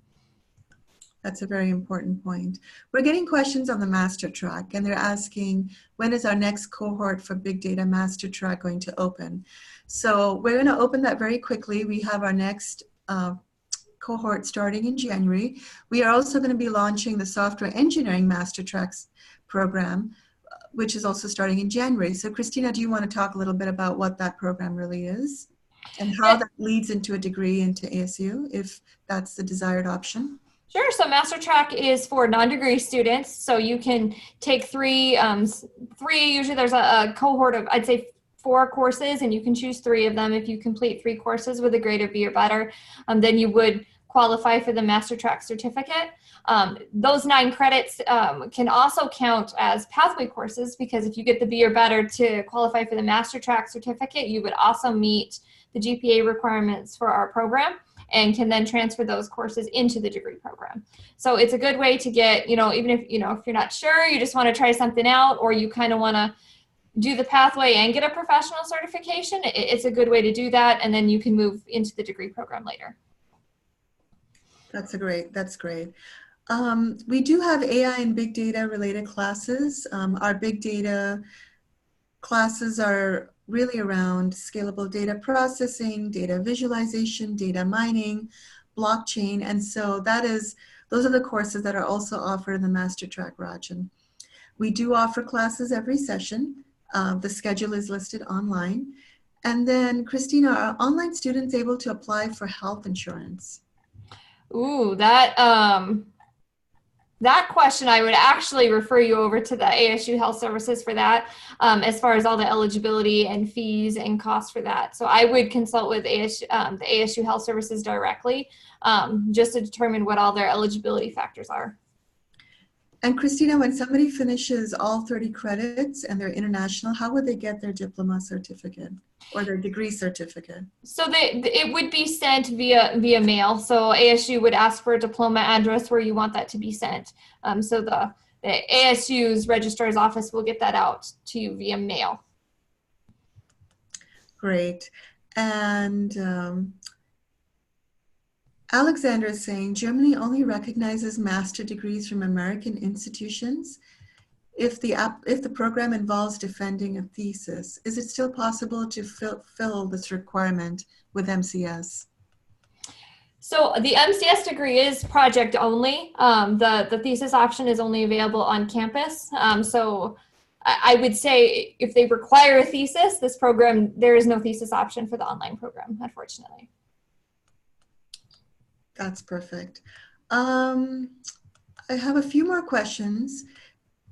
That's a very important point. We're getting questions on the MasterTrack, and they're asking, when is our next cohort for Big Data MasterTrack going to open? So we're going to open that very quickly. We have our next cohort starting in January. We are also going to be launching the Software Engineering MasterTrack program, which is also starting in January. So Christina, do you want to talk a little bit about what that program really is and how that leads into a degree into ASU, if that's the desired option? Sure. So MasterTrack is for non-degree students. So you can take three, usually there's a cohort of, I'd say, 4 courses, and you can choose 3 of them. If you complete 3 courses with a grade of B or better, then you would qualify for the MasterTrack certificate. Those 9 credits can also count as pathway courses, because if you get the B or better to qualify for the MasterTrack certificate, you would also meet the GPA requirements for our program and can then transfer those courses into the degree program. So it's a good way to get, even if, if you're not sure, you just want to try something out, or you kind of want to do the pathway and get a professional certification, it's a good way to do that, and then you can move into the degree program later. That's great. We do have AI and big data related classes. Our big data classes are really around scalable data processing, data visualization, data mining, blockchain, and so those are the courses that are also offered in the MasterTrack, Rajan. We do offer classes every session. The schedule is listed online. And then, Christina, are online students able to apply for health insurance? Ooh, that question, I would actually refer you over to the ASU Health Services for that, as far as all the eligibility and fees and costs for that. So I would consult with the ASU Health Services directly, just to determine what all their eligibility factors are. And Christina, when somebody finishes all 30 credits and they're international, how would they get their diploma certificate or their degree certificate? So it would be sent via mail. So ASU would ask for a diploma address where you want that to be sent. So the ASU's registrar's office will get that out to you via mail. Great. And Alexander is saying, Germany only recognizes master degrees from American institutions. If the program involves defending a thesis, is it still possible to fill this requirement with MCS? So the MCS degree is project only. The thesis option is only available on campus. So I would say if they require a thesis, this program, there is no thesis option for the online program, unfortunately. That's perfect. I have a few more questions.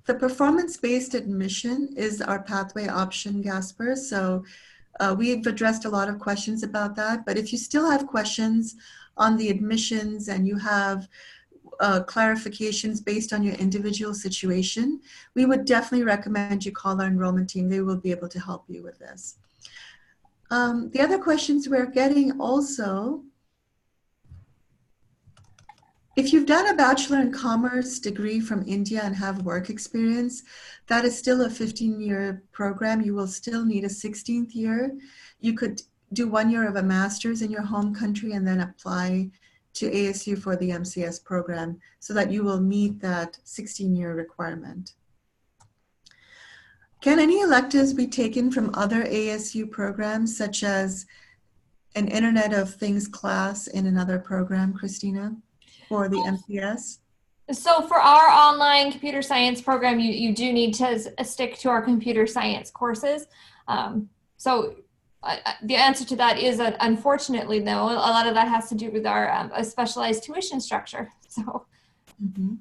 The performance-based admission is our pathway option, Gasper. So we've addressed a lot of questions about that, but if you still have questions on the admissions and you have clarifications based on your individual situation, we would definitely recommend you call our enrollment team. They will be able to help you with this. The other questions we're getting also, if you've done a Bachelor in Commerce degree from India and have work experience, that is still a 15-year program. You will still need a 16th year. You could do 1 year of a master's in your home country and then apply to ASU for the MCS program so that you will meet that 16-year requirement. Can any electives be taken from other ASU programs, such as an Internet of Things class in another program, Christina? For the MCS? So for our online computer science program, you do need to stick to our computer science courses. The answer to that is that unfortunately, though, a lot of that has to do with our a specialized tuition structure. So. Mm-hmm.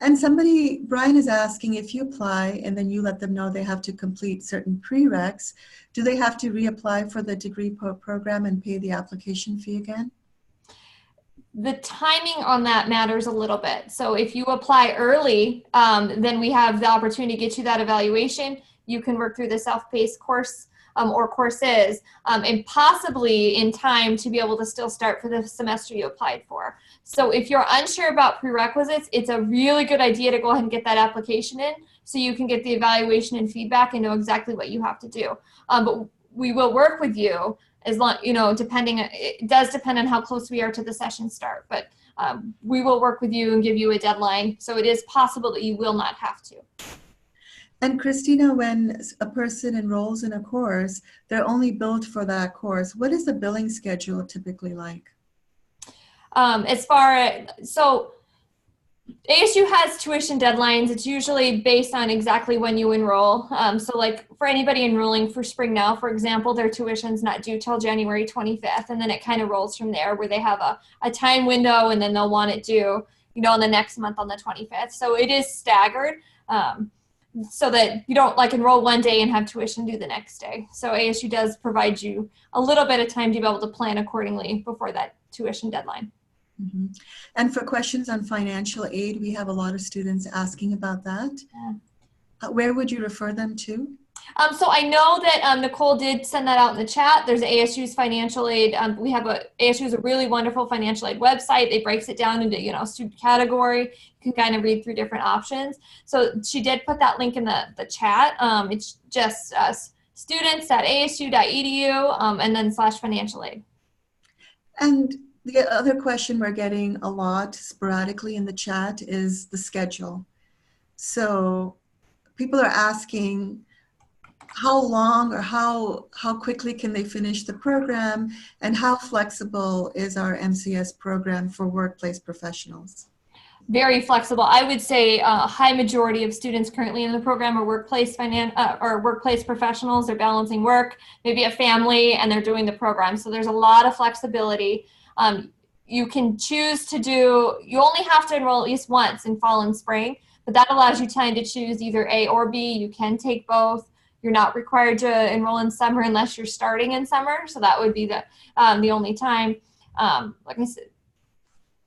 And Brian is asking, if you apply and then you let them know they have to complete certain prereqs, do they have to reapply for the degree program and pay the application fee again? The timing on that matters a little bit. So if you apply early, then we have the opportunity to get you that evaluation. You can work through the self-paced course or courses, and possibly in time to be able to still start for the semester you applied for. So if you're unsure about prerequisites, it's a really good idea to go ahead and get that application in so you can get the evaluation and feedback and know exactly what you have to do. But we will work with you as long, depending, it does depend on how close we are to the session start, but we will work with you and give you a deadline. So it is possible that you will not have to. And Christina, when a person enrolls in a course, they're only billed for that course. What is the billing schedule typically like? So ASU has tuition deadlines. It's usually based on exactly when you enroll. So like for anybody enrolling for spring now, for example, their tuition's not due till January 25th. And then it kind of rolls from there where they have a time window and then they'll want it due, in the next month on the 25th. So it is staggered so that you don't like enroll one day and have tuition due the next day. So ASU does provide you a little bit of time to be able to plan accordingly before that tuition deadline. Mm-hmm. And for questions on financial aid, we have a lot of students asking about that. Yeah. Where would you refer them to? So I know that Nicole did send that out in the chat. There's ASU's financial aid. ASU is a really wonderful financial aid website. It breaks it down into, student category. You can kind of read through different options. So she did put that link in the chat. It's just students.asu.edu and then /financial aid. And the other question we're getting a lot sporadically in the chat is the schedule. So people are asking how long or how quickly can they finish the program, and how flexible is our MCS program for workplace professionals? Very flexible. I would say a high majority of students currently in the program are workplace professionals. They're balancing work, maybe a family, and they're doing the program. So there's a lot of flexibility. You can choose you only have to enroll at least once in fall and spring, but that allows you time to choose either A or B. You can take both. You're not required to enroll in summer unless you're starting in summer. So that would be the only time. Like I said,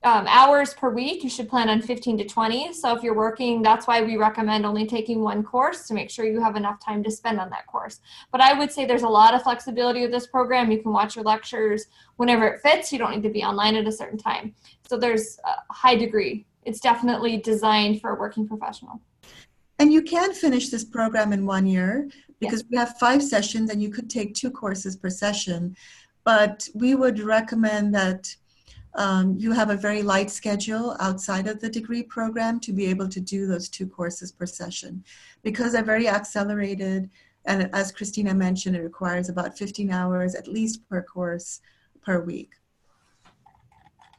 hours per week, you should plan on 15 to 20. So if you're working, that's why we recommend only taking one course to make sure you have enough time to spend on that course. But I would say there's a lot of flexibility with this program. You can watch your lectures whenever it fits. You don't need to be online at a certain time. So there's a high degree. It's definitely designed for a working professional. And you can finish this program in 1 year because we have 5 sessions and you could take 2 courses per session. But we would recommend that you have a very light schedule outside of the degree program to be able to do those 2 courses per session, because they're very accelerated. And as Christina mentioned, it requires about 15 hours at least per course per week.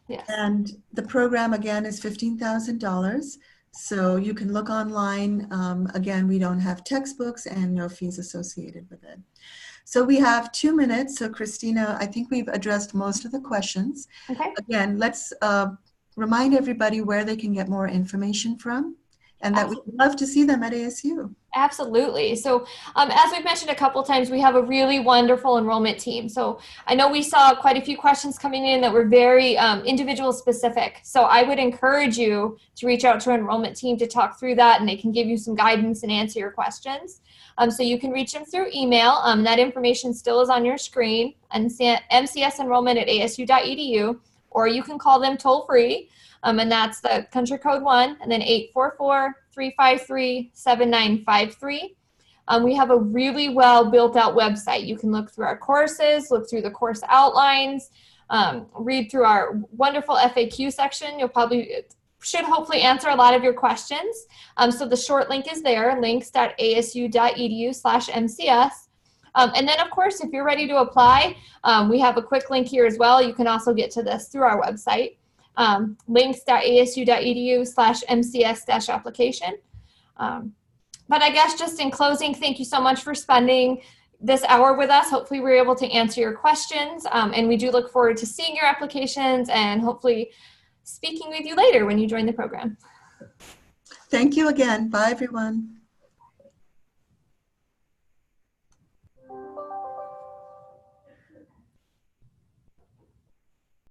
Yes. And the program again is $15,000. So you can look online. Again, we don't have textbooks and no fees associated with it. So we have 2 minutes. So Christina, I think we've addressed most of the questions. Okay. Again, let's remind everybody where they can get more information from, and that we'd love to see them at ASU. Absolutely. So as we've mentioned a couple times, we have a really wonderful enrollment team. So I know we saw quite a few questions coming in that were very individual specific. So I would encourage you to reach out to our enrollment team to talk through that, and they can give you some guidance and answer your questions. So you can reach them through email. That information still is on your screen, mcsenrollment@asu.edu, or you can call them toll free. And that's the country code 1 and then 844-353-7953. We have a really well built out website. You can look through our courses, look through the course outlines, read through our wonderful FAQ section. Should hopefully answer a lot of your questions. So the short link is there, links.asu.edu/MCS. And then of course, if you're ready to apply, we have a quick link here as well. You can also get to this through our website. links.asu.edu/MCS-application. But I guess just in closing, thank you so much for spending this hour with us. Hopefully we're able to answer your questions, and we do look forward to seeing your applications and hopefully speaking with you later when you join the program. Thank you again. Bye, everyone.